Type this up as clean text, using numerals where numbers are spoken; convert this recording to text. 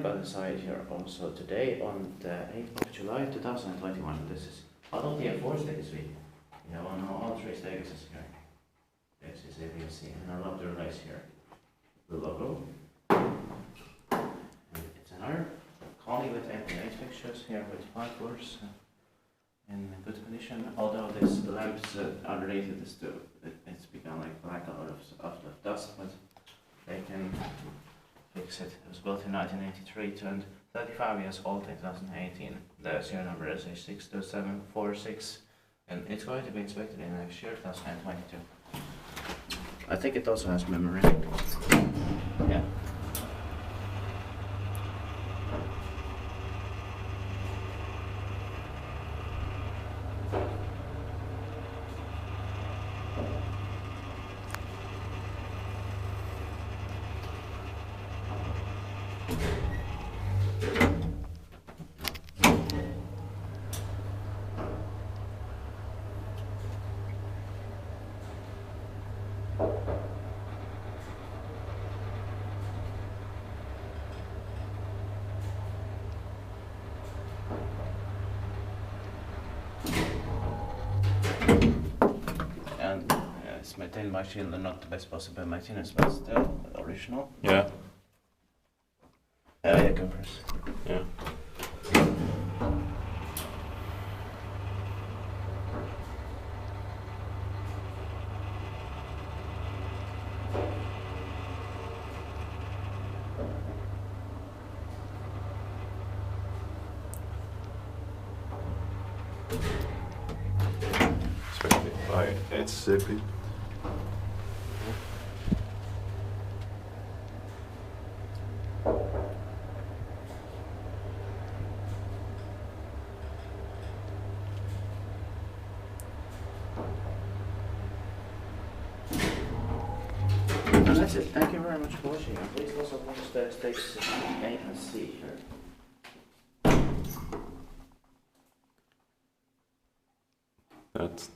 got inside here also today on the 8th of July 2021. This is Patotie 4 stages week. We have on all 3 stages here. This is if you see, and I love the relays here. The logo. And it's another Kone with 8 fixtures here with 5 doors in good condition. Although this lamps underneath it is still, it's become like black out of dust, but they can fix it. It was built in 1983, turned 35 years old in 2018. The serial number is A62746, and it's going to be inspected in next year, 2022. I think it also has memory. Yeah. And it's maintained by Finland, not the best possible maintenance, but still original. Yeah. Yeah, go first. Yeah. Especially by it's zippy. And that's it. Thank you very much for watching. And please also watch the stages A and C here. That's